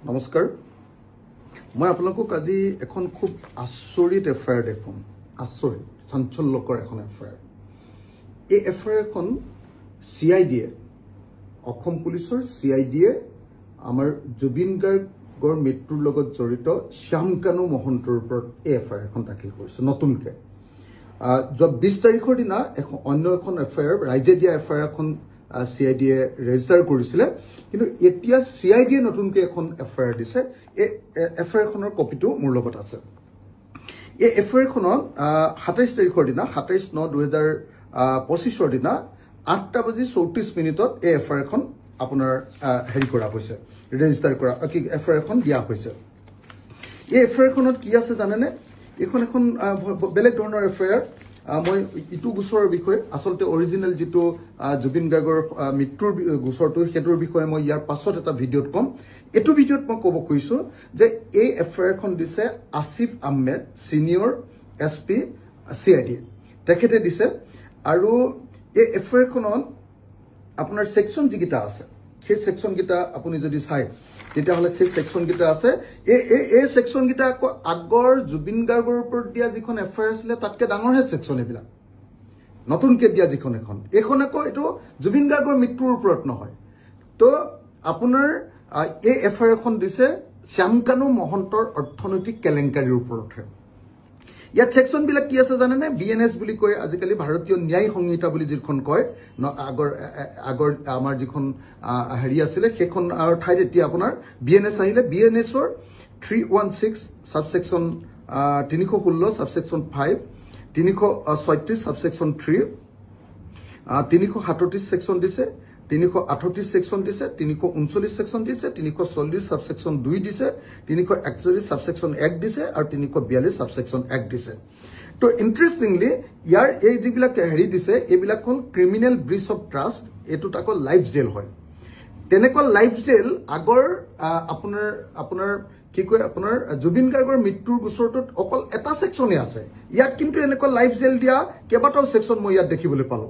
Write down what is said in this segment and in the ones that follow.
নমস্কাৰ মই আপোনালোকক আজি এখন খুব আচৰিত এফআইআৰ দেখুৱাম আচৰিত চাঞ্চল্যকৰ এখন এফআইআৰ এই এফআইআৰখন সিআইডিয়ে অসম পুলিচৰ সিআইডিয়ে আমাৰ জুবিন গাৰ্গৰ মৃত্যুৰ লগত জড়িত শ্যামকানু মহন্তৰ ওপৰত এই এফআইআৰখন দাখিল কৰিছে নতুনকৈ যোৱা 20 তাৰিখৰ দিনা অন্য এখন এফআইআৰ ৰাইজে দিয়া এফআইআৰখন সিআইডিয়ে ৰেজিষ্টাৰ কৰিছিলে কিন্তু এতিয়া সিআইডিয়ে নতুনকৈ এখন এফআইআৰ দিছে এই এফআইআৰখনৰ কপিটো মোৰ লগত আছে এই এফআইআৰখনত 27 তাৰিখৰ দিনা 27/9/2025 দিনা 8:34 এই এফআইআৰখন আপোনাৰ হেৰি কৰা হৈছে ৰেজিষ্টাৰ কৰা এফআইআৰখন দিয়া হৈছে এই এফআইআৰখনত কি আছে জানেনে এখন এখন বেলেগ ধৰণৰ এফআইআৰ মই ইটো গোচৰৰ বিষয়ে আসলতে অৰিজিনেল যেটো জুবিন গাৰ্গৰ মৃত্যুৰ গোচৰটো হেতৰ বিষয়ে মই ইয়াৰ পাছত এটা ভিডিঅ'ত কম এটো ভিডিঅ'ত মই ক'ব কৈছো যে এই এফআইআৰখন দিছে Asif Ahmed senior SP CID তেখেতে দিছে আৰু এই এফআইআৰখনত আপোনাৰ সেকশন যিকিটা আছে সেই সেকশন কিটা আপুনি যদি চাই তেতিয়া হলে সেই সেকশন কিটা আছে এই সেকশন কিটা আগৰ জুবিন গাৰ্গৰ ওপৰত দিয়া যিখন এফআইআৰ আছিল তাতকে ডাঙৰ হে সেকশন এবিলা নতুনকে দিয়া যিখন এখন আকৌ এটো জুবিন গাৰ্গৰ মৃত্যুৰ ওপৰত নহয় তো আপোনাৰ এই এফআইআৰখন দিছে শ্যামকানু মহন্তৰ অৰ্থনৈতিক কেলেংকাৰীৰ ওপৰত ইয়াত সেকশন বিলাক কি আছে জানেনে বিএনএস বুলি কয় আজিকালি ভাৰতীয় ন্যায় সংহিতা বুলি যিখন কয় আগৰ আমাৰ যিখন হেৰি আছিল সেইখন ঠাইত এতিয়া আপোনাৰ বিএনএস আহিলে বিএনএছৰ 316 সাবসেকশন 316 সাবসেকশন 5 336 সাবসেকশন 3 337 সেকশন দিছে 338 সেকশন দিছে 339 সেকশন দিছে 340 সাবসেকশন 2 দিছে 341 সাবসেকশন 1 দিছে আৰু 342 সাবসেকশন 1 দিছে তো ইন্টাৰেস্টিংলি ইয়াৰ এই যিবিলাক হেৰি দিছে এইবিলাক হল ক্ৰিমিনেল ব্ৰিচ অফ ট্ৰাষ্ট এটো তাকো লাইফ জেল হয় তেনেকুৱা লাইফ জেল আগৰ আপোনাৰ কি কয় আপোনাৰ জুবিন গাৰ্গৰ মৃত্যুৰ গোচৰটোত অকল এটা সেকশনে আছে ইয়াত কিন্তু এনেকুৱা লাইফ জেল দিয়া কেবাটাও সেকশন মই ইয়াত দেখিবলৈ পালো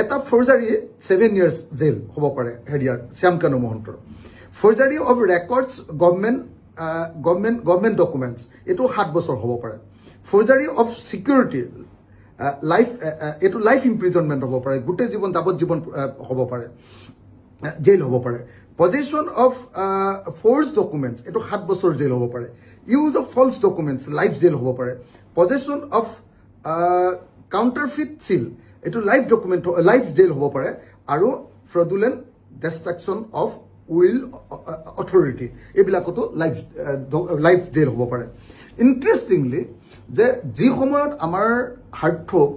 এটা ফৰ্জাৰী 7 ইয়াৰ্স জেল হ'ব পাৰে হেৰিয়াৰ শ্যামকানু মহন্তৰ ফৰ্জাৰী অফ ৰেকৰ্ডছ গভৰ্নমেন্ট ডকুমেন্টছ এটো 7 বছৰ হ'ব পাৰে ফৰ্জাৰী অফ সিকিউৰিটি লাইফ এটো লাইফ ইমপ্ৰিজনমেন্ট হ'ব পাৰে গুটে জীৱন যাৱজ্জীৱন হ'ব পাৰে জেল হ'ব পাৰে পজেশন অফ ফৰ্জ ডকুমেন্টছ এটো 7 বছৰ জেল হ'ব পাৰে use of false documents life jail হ'ব পাৰে পজেশন অফ কাউন্টাৰফিট সিল এটো লাইফ ডকুমেন্ট লাইফ জেল হ'ব পাৰে আৰু fraudulent destruction of will authority এবিলাকতো লাইফ জেল হ'ব পাৰে ইন্টাৰেষ্টিংলি যে যি সময়ত আমাৰ হাৰ্টথ্ৰব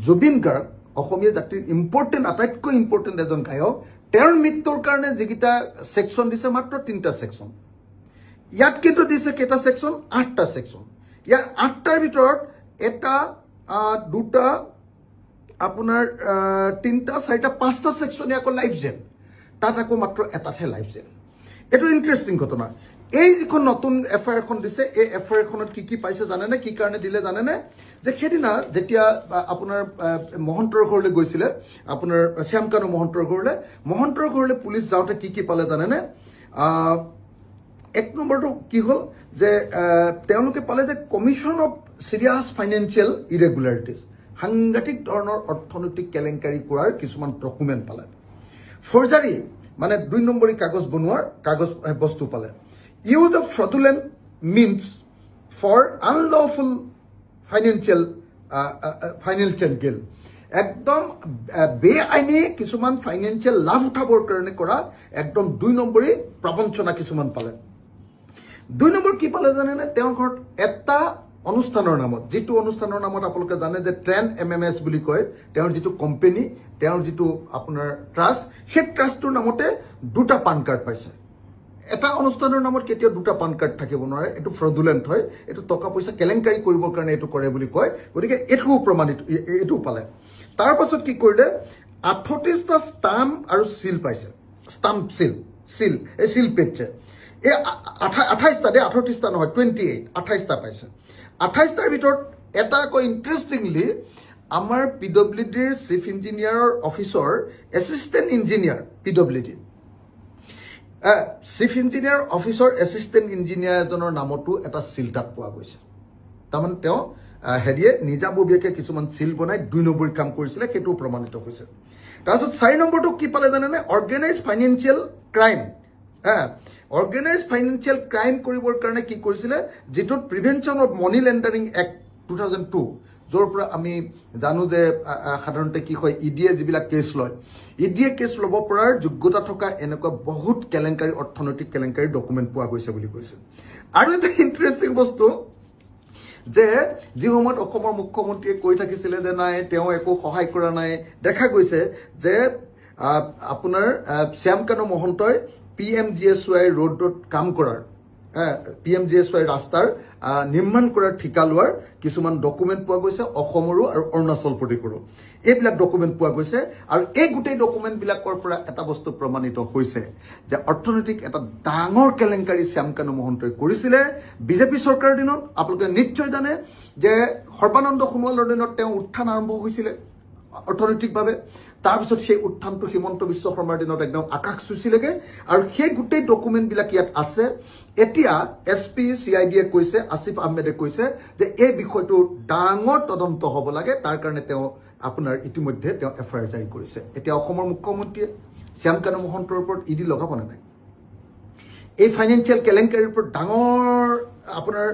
জুবিন গাৰ্গ অসমীয়া জাতিৰ ইম্পৰ্টেন্ট আটাইতকৈ ইম্পৰ্টেন্ট এজন গায়ক তেওঁৰ মৃত্যুৰ কাৰণে যিকিটা সেকশন দিছে মাত্ৰ 3টা সেকশন ইয়াত কিন্তু দিছে কেটা সেকশন 8টা সেকশন ইয়াৰ 8টাৰ ভিতৰত এটা দুটা আপোনাৰ 3টা 4টা 5টা সেকশনে আকৌ লাইফ জেল তাত আকৌ মাত্ৰ এটাহে লাইফ জেল এটো ইন্টাৰেস্টিং ঘটনা এই যিখন নতুন এফআইআৰখন দিছে এই এফআইআৰখনত কি পাইছে জানেনে কি কাৰণে দিলে জানেনে যে খেদিনা যেতিয়া আপোনাৰ মহন্তৰ ঘৰলৈ গৈছিলে আপোনাৰ শ্যামকানু মহন্তৰ ঘৰলৈ পুলিচ যাওঁতে কি পালে জানেনে এক নম্বৰটো কি হল যে তেওঁলোকে পালে যে কমিশন অফ সিৰিয়াস ফাইনেন্সিয়েল ইৰেগুলাৰিটিজ সাংঘাতিক ধৰণৰ অৰ্থনৈতিক কেলেংকাৰী কৰাৰ কিছুমান ডকুমেন্ট পালে ফৰ্জাৰী মানে 2 নম্বৰী কাগজ বনোৱাৰ কাগজ বস্তু পালে use of fraudulent means for unlawful financial gain একদম বেআইনী কিছুমান ফাইনান্সিয়াল লাভ উঠাবৰ কাৰণে কৰা একদম 2 নম্বৰী প্ৰবঞ্চনা কিছুমান পালে 2 নম্বৰ কি পালে জানেনে তেওঁৰ ঘৰত এটা অনুষ্ঠানৰ নামত যেটো অনুষ্ঠানৰ নামত আপোনালোকে জানে যে ট্ৰেন এমএমএছ বুলি কয় তেওঁৰ যেটো কোম্পানী তেওঁৰ যেটো আপোনাৰ ট্ৰাষ্ট সেই ট্ৰাষ্টৰ নামতে দুটা পান কাৰ্ড পাইছে এটা অনুষ্ঠানৰ নামত কেতিয়া দুটা পান কাৰ্ড থাকিব নোৱাৰে এটো ফ্ৰডুলেন্ট হয় এটো টকা পইচা কেলেংকাৰী কৰিবৰ কাৰণে এটো কৰে বুলি কয় গতিকে এটো প্ৰমাণিত এটো পালে তাৰ পাছত কি কৰিলে 38টা ষ্টাম্প আৰু সিল পাইছে ষ্টাম্প সিল এই সিল পেজে এই 28টা দে 38টা নহয় 28টা পাইছে 28টাৰ ভিতৰত এটা আকৌ ইন্টাৰেষ্টিংলি আমাৰ পিডব্লিউডিৰ চিফ ইঞ্জিনিয়াৰৰ অফিচৰ assistant engineer PWD chief engineer অফিচৰ এছিষ্টেণ্ট ইঞ্জিনিয়াৰ এজনৰ নামতো এটা চিল তাত পোৱা গৈছে তাৰমানে তেওঁ হেৰিয়ে নিজাববীয়াকৈ কিছুমান চিল বনাই 2 নম্বৰী কাম কৰিছিলে সেইটো প্ৰমাণিত হৈছে তাৰপিছত 4 নম্বৰটো কি পালে জানেনে organised financial crime organised financial crime কৰিবৰ কাৰণে কি কৰিছিলে যিটোত prevention of money laundering act 2002 য'ৰ পৰা আমি জানো যে সাধাৰণতে কি হয় ইডিয়ে যিবিলাক কেছ লয় ইডিয়ে কেছ ল'ব পৰাৰ যোগ্যতা থকা এনেকুৱা বহুত কেলেংকাৰী অৰ্থনৈতিক কেলেংকাৰী ডকুমেণ্ট পোৱা গৈছে বুলি কৈছে আৰু এটা ইণ্টাৰেষ্টিং বস্তু যে যি সময়ত অসমৰ মুখ্যমন্ত্ৰীয়ে কৈ থাকিছিলে যে নাই তেওঁ একো সহায় কৰা নাই দেখা গৈছে যে আপোনাৰ শ্যামকানু মহন্তই PMGSY ৰোডত কাম কৰাৰ PMGSY ৰাস্তাৰ নিৰ্মাণ কৰাৰ ঠিকা লোৱাৰ কিছুমান ডকুমেণ্ট পোৱা গৈছে অসমৰো আৰু অৰুণাচল প্ৰদেশৰো এইবিলাক ডকুমেণ্ট পোৱা গৈছে আৰু এই গোটেই ডকুমেণ্টবিলাকৰ পৰা এটা বস্তু প্ৰমাণিত হৈছে যে অৰ্থনৈতিক এটা ডাঙৰ কেলেংকাৰী শ্যামকানু মহন্তই কৰিছিলে বিজেপি চৰকাৰৰ দিনত আপোনালোকে নিশ্চয় জানে যে সৰ্বানন্দ সোণোৱালৰ দিনত তেওঁ উত্থান আৰম্ভ হৈছিলে অৰ্থনৈতিকভাৱে তাৰপিছত সেই উত্থানটো হিমন্ত বিশ্ব শৰ্মাৰ দিনত একদম আকাশ চুইছিলেগে আৰু সেই গোটেই ডকুমেণ্টবিলাক ইয়াত আছে এতিয়া SP CIDয়ে কৈছে আসিফ আহমেদে কৈছে যে এই বিষয়টো ডাঙৰ তদন্ত হ'ব লাগে তাৰ কাৰণে তেওঁ আপোনাৰ ইতিমধ্যে তেওঁ FIR জাৰি কৰিছে এতিয়া অসমৰ মুখ্যমন্ত্ৰীয়ে শ্যামকানু মহন্তৰ ওপৰত ইডি লগাব নাই এই ফাইনেন্সিয়েল কেলেংকাৰীৰ ওপৰত ডাঙৰ আপোনাৰ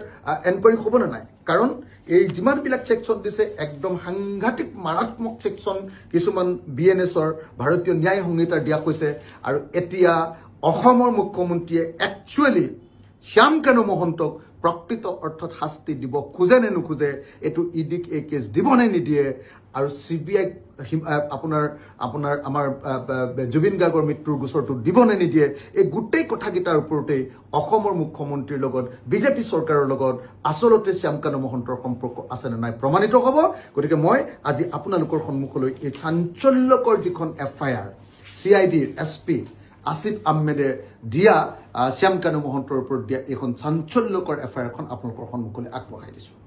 এনকুৱাৰী হ'ব নাই কাৰণ এই যিমানবিলাক ছেকশ্যন দিছে একদম সাংঘাতিক মাৰাত্মক ছেকশ্যন কিছুমান BNSৰ ভাৰতীয় ন্যায় সংহিতাৰ দিয়া হৈছে আৰু এতিয়া অসমৰ মুখ্যমন্ত্ৰীয়ে একচুৱেলি শ্যামকানু মহন্তক প্ৰকৃত অৰ্থত শাস্তি দিব খোজে নে নোখোজে এইটো ইডিক এই কেছ দিব নে নিদিয়ে আৰু CBI আপোনাৰ আমাৰ জুবিন গাৰ্গৰ মৃত্যুৰ গোচৰটো দিব নে নিদিয়ে এই গোটেই কথাকেইটাৰ ওপৰতে অসমৰ মুখ্যমন্ত্ৰীৰ লগত বিজেপি চৰকাৰৰ লগত আচলতে শ্যামকানু মহন্তৰ সম্পৰ্ক আছে নে নাই প্ৰমাণিত হ'ব গতিকে মই আজি আপোনালোকৰ সন্মুখলৈ এই চাঞ্চল্যকৰ যিখন FIR CIDৰ SP আসিফ আহমেদে দিয়া শ্যামকানু মহন্তৰ ওপৰত দিয়া এখন চাঞ্চল্যকৰ FIR এখন আপোনালোকৰ সন্মুখলৈ আগবঢ়াই দিছোঁ